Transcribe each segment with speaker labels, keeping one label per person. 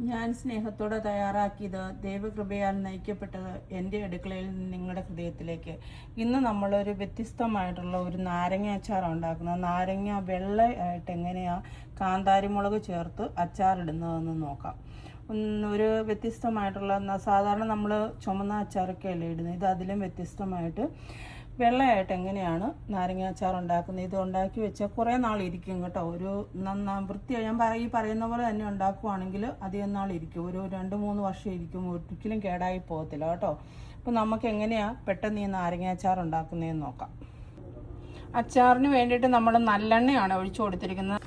Speaker 1: ഞാൻ സ്നേഹത്തോടെ തയ്യാറാക്കിയത് ദൈവകൃപയാൽ നയിക്കപ്പെട്ടത് എൻ്റെ അടുക്കളയിൽ നിന്ന് നിങ്ങളുടെ ഹൃദയത്തിലേക്ക്. ഇന്ന് നമ്മളൊരു വ്യത്യസ്തമായിട്ടുള്ള ഒരു നാരങ്ങ അച്ചാർ ഉണ്ടാക്കുന്നത്. നാരങ്ങ വെള്ളയായിട്ട് എങ്ങനെയാണ് കാന്താരിമുളക് ചേർത്ത് അച്ചാറിടുന്നതെന്ന് നോക്കാം. ഒരു വ്യത്യസ്തമായിട്ടുള്ള, സാധാരണ നമ്മൾ ചുമന്ന അച്ചാറൊക്കെ അല്ലേ ഇടുന്നത്, ഇത് അതിലും വ്യത്യസ്തമായിട്ട് വെള്ളയായിട്ട് എങ്ങനെയാണ് നാരങ്ങ അച്ചാർ ഉണ്ടാക്കുന്നത്. ഇത് ഉണ്ടാക്കി വെച്ചാൽ കുറേ നാളിരിക്കും കേട്ടോ. ഒരു വൃത്തിയായി ഞാൻ ഈ പറയുന്ന പോലെ തന്നെ ഉണ്ടാക്കുവാണെങ്കിൽ അധികം നാളിരിക്കും. ഒരു 2-3 വർഷം ഇരിക്കും. ഒരിക്കലും കേടായി പോകത്തില്ല കേട്ടോ. അപ്പോൾ നമുക്ക് എങ്ങനെയാണ് പെട്ടെന്ന് ഈ നാരങ്ങ അച്ചാർ ഉണ്ടാക്കുന്നതെന്ന് നോക്കാം. അച്ചാറിന് വേണ്ടിയിട്ട് നമ്മൾ നല്ലെണ്ണയാണ് ഒഴിച്ചു കൊടുത്തിരിക്കുന്നത്.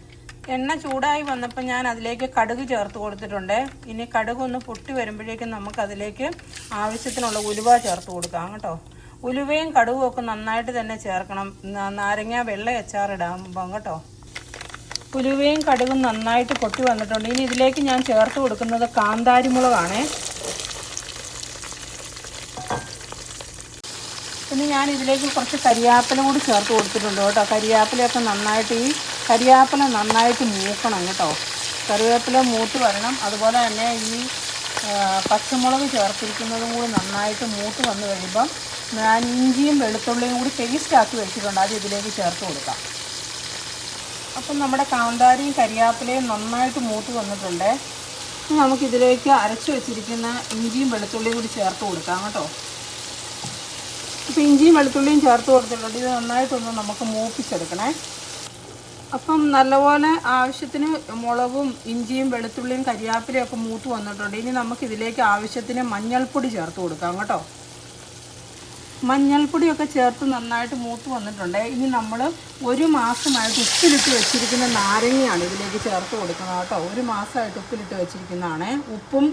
Speaker 1: എണ്ണ ചൂടായി വന്നപ്പോൾ ഞാൻ അതിലേക്ക് കടുക് ചേർത്ത് കൊടുത്തിട്ടുണ്ട്. ഇനി കടുക് ഒന്ന് പൊട്ടി വരുമ്പോഴേക്കും നമുക്കതിലേക്ക് ആവശ്യത്തിനുള്ള ഉലുവ ചേർത്ത് കൊടുക്കാം കേട്ടോ. ഉലുവയും കടുകും ഒക്കെ നന്നായിട്ട് തന്നെ ചേർക്കണം നാരങ്ങ വെള്ള അച്ചാറിടാകുമ്പം കേട്ടോ. ഉലുവയും കടുകും നന്നായിട്ട് പൊട്ടി വന്നിട്ടുണ്ട്. ഇനി ഇതിലേക്ക് ഞാൻ ചേർത്ത് കൊടുക്കുന്നത് കാന്താരിമുളകാണ്. പിന്നെ ഞാൻ ഇതിലേക്ക് കുറച്ച് കരിയാപ്പില കൂടി ചേർത്ത് കൊടുത്തിട്ടുണ്ട് കേട്ടോ. കരിയാപ്പിലയൊക്കെ നന്നായിട്ട് മൂക്കണം കേട്ടോ. കറിവേപ്പില മൂത്ത് വരണം. അതുപോലെ തന്നെ ഈ പച്ചമുളക് ചേർത്തിരിക്കുന്നതും കൂടി നന്നായിട്ട് മൂത്ത് വന്നു കഴിയുമ്പം ഞാൻ ഇഞ്ചിയും വെളുത്തുള്ളിയും കൂടി പേസ്റ്റാക്കി വെച്ചിട്ടുണ്ട്. അത് ഇതിലേക്ക് ചേർത്ത് കൊടുക്കാം. അപ്പം നമ്മുടെ കാന്താരിയും കരിയാപ്പിലയും നന്നായിട്ട് മൂത്ത് വന്നിട്ടുണ്ട്. നമുക്കിതിലേക്ക് അരച്ച് വെച്ചിരിക്കുന്ന ഇഞ്ചിയും വെളുത്തുള്ളിയും കൂടി ചേർത്ത് കൊടുക്കാം കേട്ടോ. അപ്പോൾ ഇഞ്ചിയും വെളുത്തുള്ളിയും ചേർത്ത് കൊടുത്തിട്ടുണ്ട്. ഇത് നന്നായിട്ടൊന്ന് നമുക്ക് മൂപ്പിച്ചെടുക്കണേ. അപ്പം നല്ലപോലെ ആവശ്യത്തിന് മുളകും ഇഞ്ചിയും വെളുത്തുള്ളിയും കരിയാപ്പിലയും ഒക്കെ മൂത്ത് വന്നിട്ടുണ്ട്. ഇനി നമുക്കിതിലേക്ക് ആവശ്യത്തിന് മഞ്ഞൾപ്പൊടി ചേർത്ത് കൊടുക്കാം കേട്ടോ. മഞ്ഞൾപ്പൊടിയൊക്കെ ചേർത്ത് നന്നായിട്ട് മൂത്ത് വന്നിട്ടുണ്ട്. ഇനി നമ്മൾ 1 മാസമായിട്ട് ഉപ്പിലിട്ട് വെച്ചിരിക്കുന്ന നാരങ്ങയാണ് ഇതിലേക്ക് ചേർത്ത് കൊടുക്കുന്നത് കേട്ടോ. 1 മാസമായിട്ട് ഉപ്പിലിട്ട് വെച്ചിരിക്കുന്നതാണ്. ഉപ്പും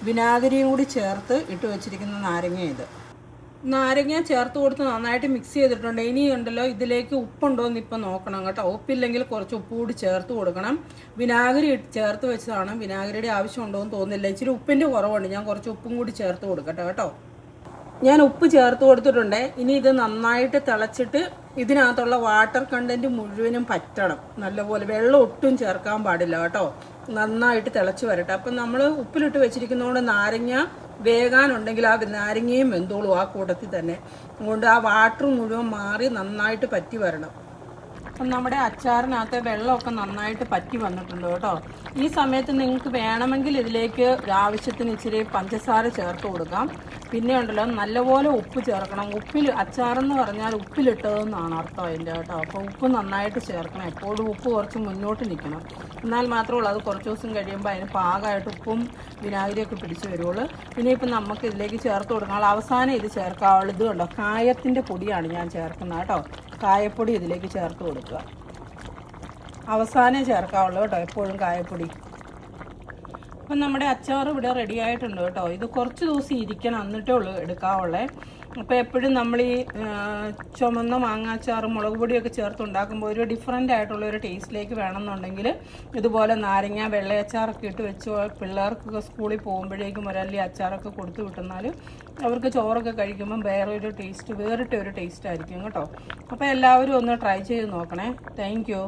Speaker 1: വിനാഗിരിയും കൂടി ചേർത്ത് ഇട്ട് വെച്ചിരിക്കുന്ന നാരങ്ങ ഇത്. നാരങ്ങ ചേർത്ത് കൊടുത്ത് നന്നായിട്ട് മിക്സ് ചെയ്തിട്ടുണ്ട്. ഇനി ഉണ്ടല്ലോ ഇതിലേക്ക് ഉപ്പുണ്ടോ എന്ന് ഇപ്പം നോക്കണം കേട്ടോ. ഉപ്പില്ലെങ്കിൽ കുറച്ച് ഉപ്പ് കൂടി ചേർത്ത് കൊടുക്കണം. വിനാഗിരി ചേർത്ത് വെച്ചതാണ്. വിനാഗിരിയുടെ ആവശ്യമുണ്ടോ എന്ന് തോന്നുന്നില്ല. ഇച്ചിരി ഉപ്പിൻ്റെ കുറവുണ്ട്. ഞാൻ കുറച്ച് ഉപ്പും കൂടി ചേർത്ത് കൊടുക്കട്ടെ കേട്ടോ. ഞാൻ ഉപ്പ് ചേർത്ത് കൊടുത്തിട്ടുണ്ട്. ഇനി ഇത് നന്നായിട്ട് തിളച്ചിട്ട് ഇതിനകത്തുള്ള വാട്ടർ കണ്ടൻറ്റ് മുഴുവനും പറ്റണം. നല്ലപോലെ വെള്ളം ഒട്ടും ചേർക്കാൻ പാടില്ല കേട്ടോ. നന്നായിട്ട് തിളച്ച് വരട്ടെ. അപ്പം നമ്മൾ ഉപ്പിലിട്ട് വെച്ചിരിക്കുന്നതുകൊണ്ട് നാരങ്ങ വേകാനുണ്ടെങ്കിൽ ആ നാരങ്ങയും വെന്തോളും ആ കൂട്ടത്തിൽ തന്നെ. അതുകൊണ്ട് ആ വാട്ടർ മുഴുവൻ മാറി നന്നായിട്ട് പറ്റി വരണം. അപ്പം നമ്മുടെ അച്ചാറിനകത്ത് വെള്ളമൊക്കെ നന്നായിട്ട് പറ്റി വന്നിട്ടുണ്ട് കേട്ടോ. ഈ സമയത്ത് നിങ്ങൾക്ക് വേണമെങ്കിൽ ഇതിലേക്ക് ആവശ്യത്തിന് ഇച്ചിരി പഞ്ചസാര ചേർത്ത് കൊടുക്കാം. പിന്നെ ഉണ്ടല്ലോ നല്ലപോലെ ഉപ്പ് ചേർക്കണം. അച്ചാറെന്ന് പറഞ്ഞാൽ ഉപ്പിലിട്ടതെന്നാണ് അർത്ഥം അതിൻ്റെ കേട്ടോ. അപ്പോൾ ഉപ്പ് നന്നായിട്ട് ചേർക്കണം. എപ്പോഴും ഉപ്പ് കുറച്ച് മുന്നോട്ട് നിൽക്കണം. എന്നാൽ മാത്രമേ ഉള്ളൂ അത് കുറച്ച് ദിവസം കഴിയുമ്പോൾ അതിന് പാകമായിട്ട് ഉപ്പും വിനാഗിരിയൊക്കെ പിടിച്ച് വരുള്ളൂ. പിന്നെ ഇപ്പം നമുക്ക് ഇതിലേക്ക് ചേർത്ത് കൊടുക്കണം. അവസാനം ഇത് ചേർക്കാവുള്ളൂ. ഇത് കണ്ടോ, കായത്തിൻ്റെ പൊടിയാണ് ഞാൻ ചേർക്കുന്നത് കേട്ടോ. കായപ്പൊടി ഇതിലേക്ക് ചേർത്ത് കൊടുക്കുക. അവസാനം ചേർക്കാവുള്ളൂ കേട്ടോ എപ്പോഴും കായപ്പൊടി. അപ്പം നമ്മുടെ അച്ചാർ ഇവിടെ റെഡി ആയിട്ടുണ്ട് കേട്ടോ. ഇത് കുറച്ച് ദിവസം ഇരിക്കണം, എന്നിട്ടേ ഉള്ളൂ എടുക്കാവുള്ളേ. അപ്പോൾ എപ്പോഴും നമ്മൾ ഈ ചുമന്ന മാങ്ങാച്ചാറും മുളക് പൊടിയൊക്കെ ചേർത്ത് ഉണ്ടാക്കുമ്പോൾ ഒരു ഡിഫറൻ്റ് ആയിട്ടുള്ള ഒരു ടേസ്റ്റിലേക്ക് വേണമെന്നുണ്ടെങ്കിൽ ഇതുപോലെ നാരങ്ങ വെള്ളയച്ചാറൊക്കെ ഇട്ട് വെച്ച് പിള്ളേർക്കൊക്കെ സ്കൂളിൽ പോകുമ്പോഴേക്കും ഒരല്ലി അച്ചാറൊക്കെ കൊടുത്ത് വിട്ടെന്നാൽ അവർക്ക് ചോറൊക്കെ കഴിക്കുമ്പം വേറിട്ട ഒരു ടേസ്റ്റ് ആയിരിക്കും കേട്ടോ. അപ്പോൾ എല്ലാവരും ഒന്ന് ട്രൈ ചെയ്ത് നോക്കണേ. Thank you.